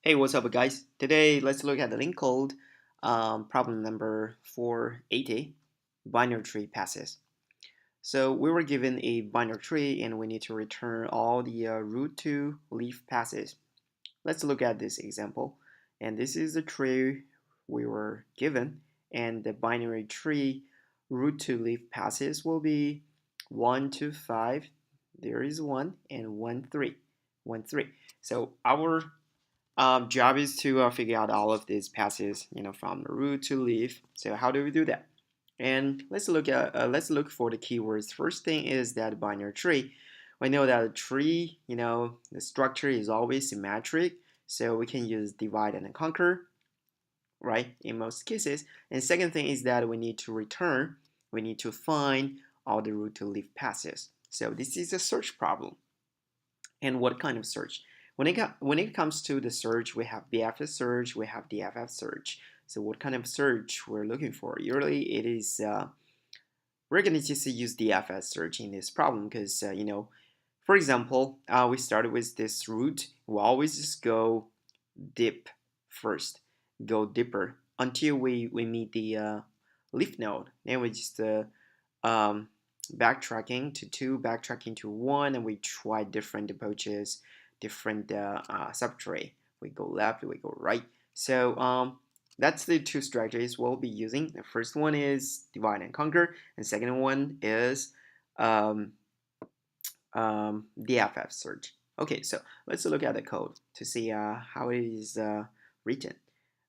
Hey, what's up, guys? Today, let's look at the link code, problem number 480, binary tree passes. So we were given a binary tree and we need to return all the root to leaf passes. Let's look at this example. And this is the tree we were given, and the binary tree root to leaf passes will be 1 to 5. There is 1 and 1, 3. 1, 3. So our job is to figure out all of these passes, from the root to leaf. So how do we do that? And let's look for the keywords. First thing is that binary tree. We know that a tree, the structure is always symmetric, so we can use divide and conquer, right? In most cases. And second thing is that we need to find all the root to leaf passes. So this is a search problem. And what kind of search? When it comes to the search, we have Dfs Search, we have Dfs Search. So what kind of search we're looking for? Usually it is, we're going to just use Dfs Search in this problem because, for example, we started with this root. We always just go deep first, go deeper until we meet the leaf node. Then we just backtracking to 2, backtracking to 1, and we try different approaches, different subtree. We go left, we go right. So that's the two strategies we'll be using. The first one is divide and conquer, and second one is Dfs Search. Okay, so let's look at the code to see how it is written.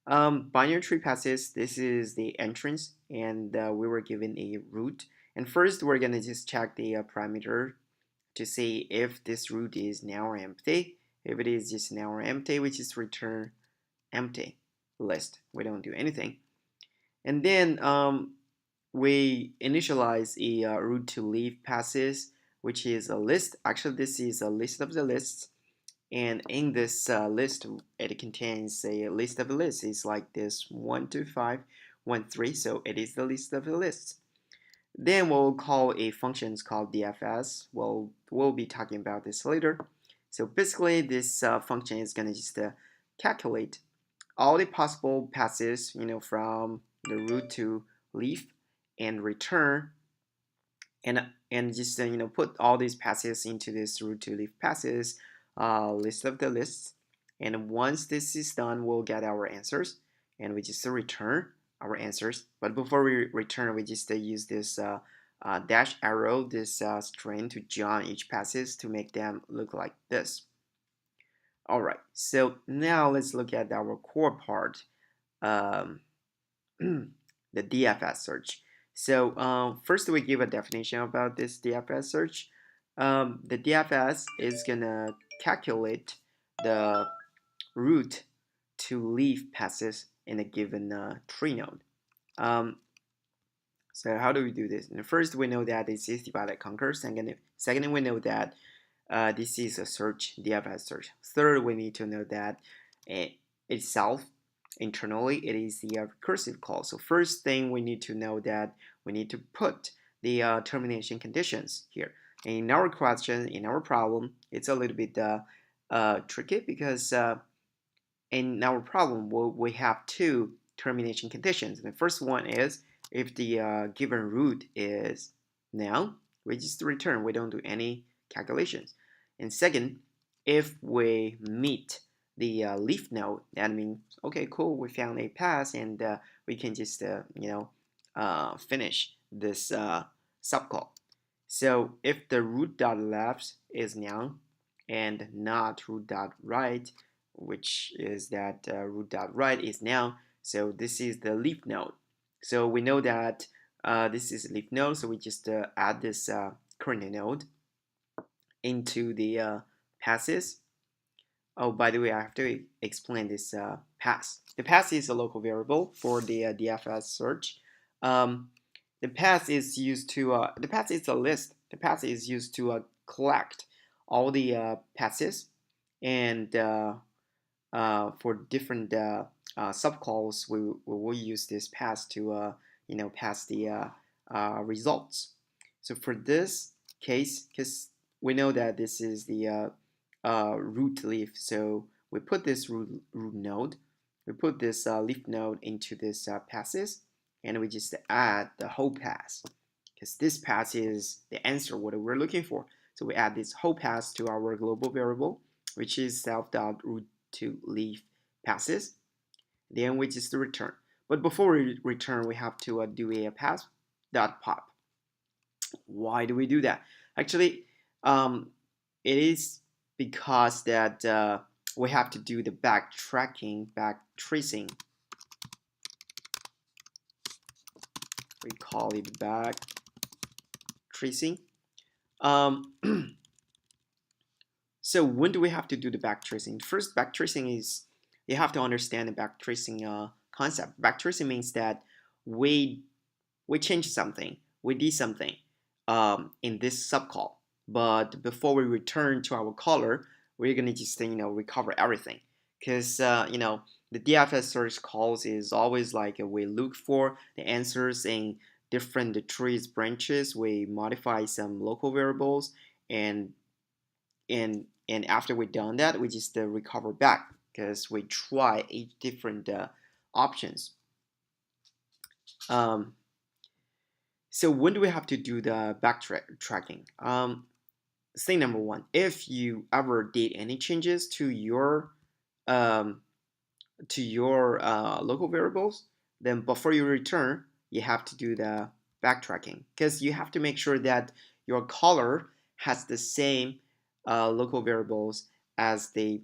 Binary tree passes, this is the entrance, and we were given a root. And first, we're going to just check the parameter to see if this root is null or empty. If it is just null or empty, we just return empty list. We don't do anything. And then we initialize a root to leaf passes, which is a list. Actually, this is a list of the lists. And in this list, it contains a list of lists. It's like this 1, 2, 5, 1, 3. So it is the list of the lists. Then we'll call a function called Dfs. We'll be talking about this later. So basically, this function is going to just calculate all the possible passes, from the root to leaf, and return, and just put all these passes into this root to leaf passes list of the lists. And once this is done, we'll get our answers, and we just return our answers. But before we return, we just use this dash arrow, this string to join each passes to make them look like this. All right, so now let's look at our core part, the Dfs search. So first we give a definition about this Dfs search. The Dfs is gonna calculate the root to leaf passes in a given tree node. So how do we do this? And first, we know that this is divide and conquer. Second, we know that this is a search, Dfs search. Third, we need to know that itself, internally, it is the recursive call. So first thing we need to know that we need to put the termination conditions here. And in our question, in our problem, it's a little bit tricky because in our problem, we have two termination conditions. And the first one is if the given root is null, we just return. We don't do any calculations. And second, if we meet the leaf node, that means, okay, cool, we found a pass, and we can just, finish this subcall. So if the root dot left is null and not root dot right, which is that root dot right is null, so this is the leaf node. So we know that this is leaf node, so we just add this current node into the passes. Oh, by the way, I have to explain this pass. The pass is a local variable for the Dfs search. The pass is used to, the pass is a list. The pass is used to collect all the passes, and for different subcalls, we will use this pass to, pass the results. So for this case, because we know that this is the root leaf, so we put this root node, we put this leaf node into this passes, and we just add the whole pass, because this pass is the answer what we're looking for. So we add this whole pass to our global variable, which is self.root2leaf passes. Then we just return. But before we return, we have to do a pass.pop. Why do we do that? Actually, it is because that we have to do the backtracking, backtracing. We call it backtracing. So when do we have to do the backtracing? First, backtracing is, you have to understand the backtracing concept. Backtracing means that we changed something, we did something in this subcall, but before we return to our caller, we're gonna just recover everything, because the Dfs Search calls is always like we look for the answers in different trees branches. We modify some local variables, and after we've done that, we just recover back, because we try 8 different options. So when do we have to do the backtracking? Thing number 1, if you ever did any changes to your local variables, then before you return, you have to do the backtracking, because you have to make sure that your caller has the same local variables as they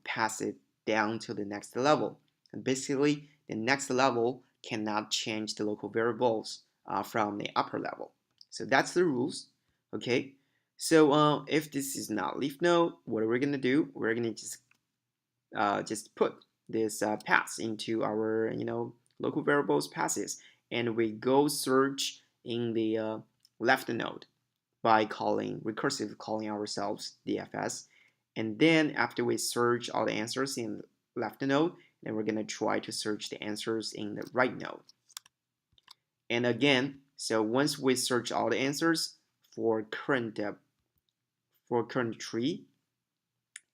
pass it down to the next level. And basically, the next level cannot change the local variables from the upper level. So that's the rules. Okay. So if this is not leaf node, what are we gonna do? We're gonna just put this pass into our local variables passes, and we go search in the left node by recursive calling ourselves Dfs. And then after we search all the answers in the left node, then we're gonna try to search the answers in the right node. And again, so once we search all the answers for current tree,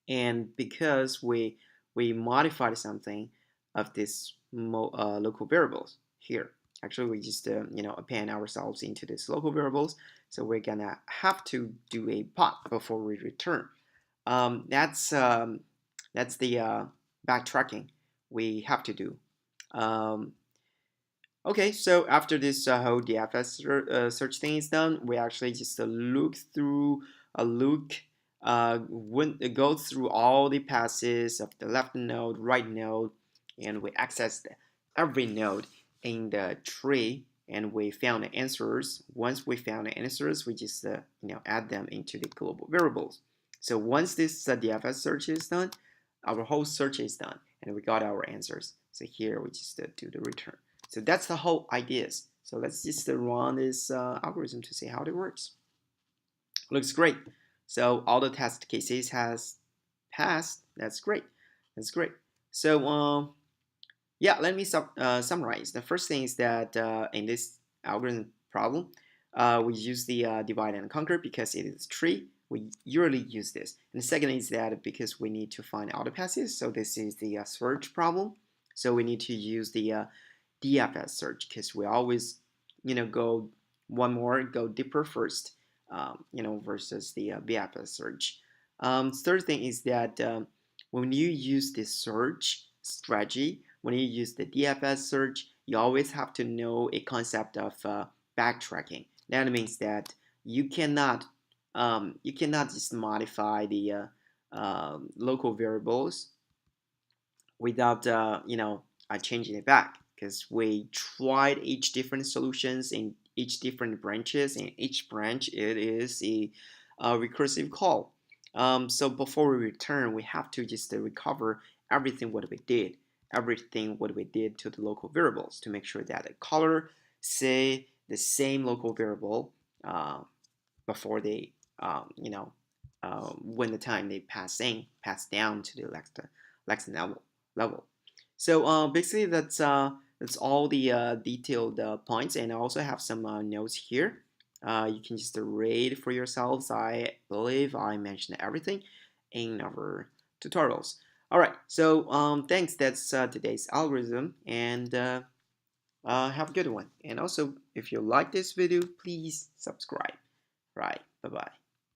and because we modified something of this local variables here, actually we just append ourselves into this local variables, so we're gonna have to do a pop before we return. That's the backtracking we have to do. Okay, so after this whole Dfs search thing is done, we actually just go through all the passes of the left node, right node, and we access every node in the tree, and we found the answers. Once we found the answers, we just add them into the global variables. So once this Dfs search is done, our whole search is done, and we got our answers. So here we just do the return. So that's the whole ideas. So let's just run this algorithm to see how it works. Looks great. So all the test cases has passed. That's great. That's great. So yeah, let me summarize. The first thing is that in this algorithm problem, we use the divide and conquer because it is tree. We usually use this. And the second is that because we need to find all the passes, so this is the search problem. So we need to use the Dfs search, because we always go deeper first, versus the BFS search. Third thing is that when you use the search strategy, when you use the Dfs search, you always have to know a concept of backtracking. That means that you cannot just modify the local variables without changing it back, because we tried each different solutions in each different branches, and each branch it is a recursive call. So before we return, we have to just recover everything what we did to the local variables to make sure that the caller say the same local variable before they when the time they pass down to the next level. So basically that's all the detailed points, and I also have some notes here. You can just read for yourselves. I believe I mentioned everything in our tutorials. All right, so thanks. That's today's algorithm, and have a good one. And also, if you like this video, please subscribe. Right, bye bye.